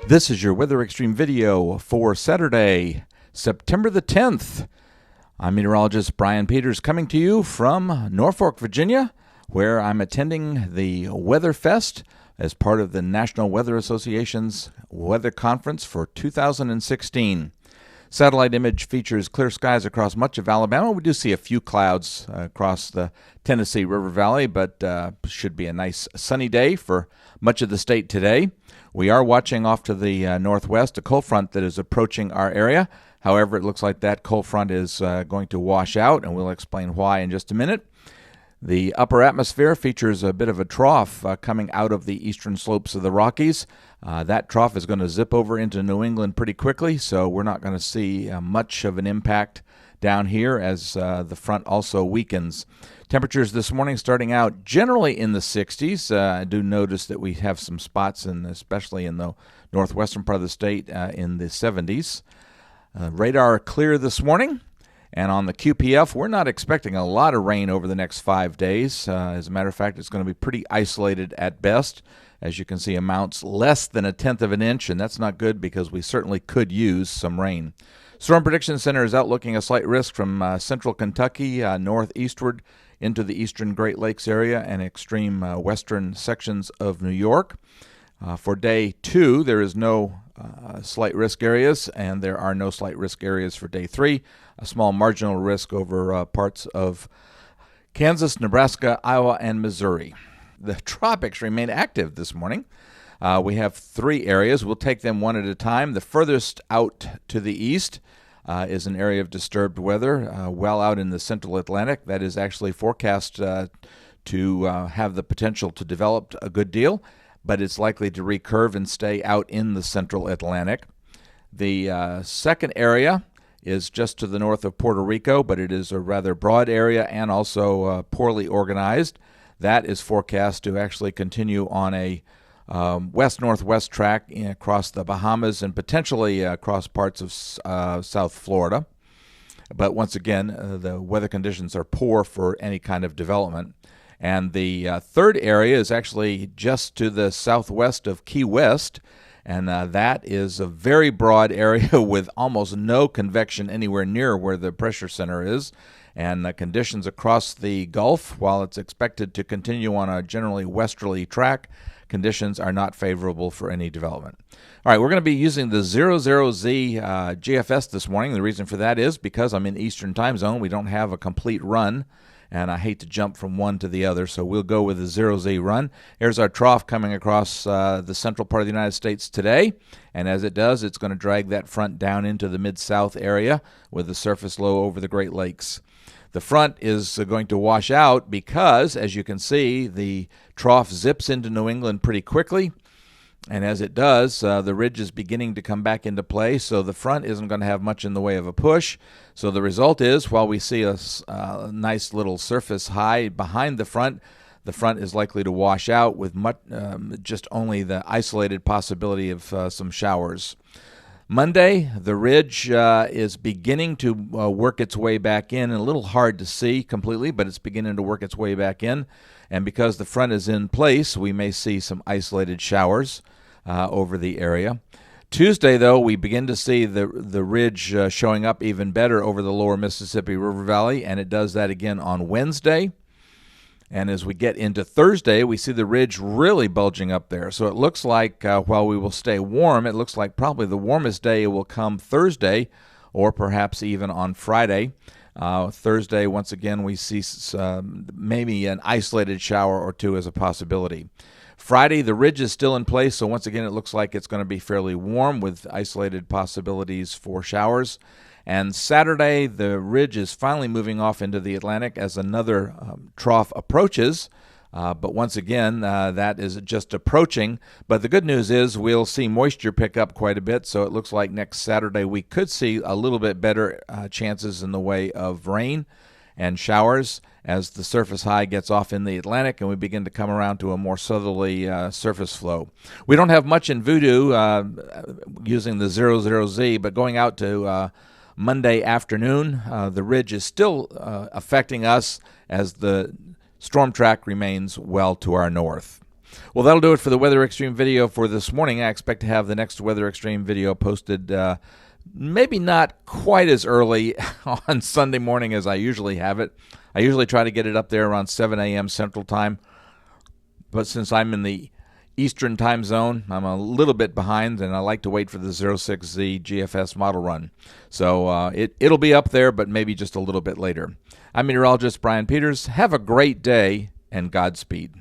This is your Weather Xtreme video for Saturday, September the 10th. I'm meteorologist Brian Peters coming to you from Norfolk, Virginia, where I'm attending the Weather Fest as part of the National Weather Association's Weather Conference for 2016. Satellite image features clear skies across much of Alabama. We do see a few clouds across the Tennessee River Valley, but should be a nice sunny day for much of the state today. We are watching off to the northwest a cold front that is approaching our area. However, it looks like that cold front is going to wash out, and we'll explain why in just a minute. The upper atmosphere features a bit of a trough coming out of the eastern slopes of the Rockies. That trough is going to zip over into New England pretty quickly, so we're not going to see much of an impact down here as the front also weakens. Temperatures this morning starting out generally in the 60s. I do notice that we have some spots, especially in the northwestern part of the state, in the 70s. Radar clear this morning. And on the QPF, we're not expecting a lot of rain over the next 5 days. As a matter of fact, it's going to be pretty isolated at best. As you can see, amounts less than 1/10 of an inch, and that's not good because we certainly could use some rain. Storm Prediction Center is outlooking a slight risk from central Kentucky northeastward into the eastern Great Lakes area and extreme western sections of New York. For day 2, there is no slight risk areas, and there are no slight risk areas for day 3. A small marginal risk over parts of Kansas, Nebraska, Iowa, and Missouri. The tropics remain active this morning. We have 3 areas. We'll take them one at a time. The furthest out to the east is an area of disturbed weather, well out in the central Atlantic. That is actually forecast to have the potential to develop a good deal, but it's likely to recurve and stay out in the central Atlantic. The second area is just to the north of Puerto Rico, but it is a rather broad area and also poorly organized. That is forecast to actually continue on a west-northwest track across the Bahamas and potentially across parts of South Florida. But once again, the weather conditions are poor for any kind of development. And the third area is actually just to the southwest of Key West, and that is a very broad area with almost no convection anywhere near where the pressure center is. And conditions across the Gulf, while it's expected to continue on a generally westerly track, conditions are not favorable for any development. All right, we're going to be using the 00Z GFS this morning. The reason for that is because I'm in Eastern time zone. We don't have a complete run, and I hate to jump from one to the other, so we'll go with the 0Z run. Here's our trough coming across the central part of the United States today, and as it does, it's going to drag that front down into the mid-south area with the surface low over the Great Lakes. The front is going to wash out because, as you can see, the trough zips into New England pretty quickly. And as it does, the ridge is beginning to come back into play, so the front isn't going to have much in the way of a push. So the result is, while we see a nice little surface high behind the front is likely to wash out with just only the isolated possibility of some showers. Monday, the ridge is beginning to work its way back in, and a little hard to see completely, but it's beginning to work its way back in. And because the front is in place, we may see some isolated showers over the area. Tuesday, though, we begin to see the ridge showing up even better over the lower Mississippi River Valley, and it does that again on Wednesday. And as we get into Thursday, we see the ridge really bulging up there. So it looks like while we will stay warm, it looks like probably the warmest day will come Thursday or perhaps even on Friday. Thursday, once again, we see maybe an isolated shower or two as a possibility. Friday, the ridge is still in place, so once again, it looks like it's going to be fairly warm with isolated possibilities for showers. And Saturday, the ridge is finally moving off into the Atlantic as another trough approaches. But once again, that is just approaching. But the good news is we'll see moisture pick up quite a bit. So it looks like next Saturday we could see a little bit better chances in the way of rain and showers as the surface high gets off in the Atlantic and we begin to come around to a more southerly surface flow. We don't have much in Voodoo using the 00Z, but going out to Monday afternoon, the ridge is still affecting us as the storm track remains well to our north. Well, that'll do it for the Weather Xtreme video for this morning. I expect to have the next Weather Xtreme video posted maybe not quite as early on Sunday morning as I usually have it. I usually try to get it up there around 7 a.m. Central Time. But since I'm in the Eastern time zone, I'm a little bit behind, and I like to wait for the 06Z GFS model run. So it'll be up there, but maybe just a little bit later. I'm meteorologist Brian Peters. Have a great day, and Godspeed.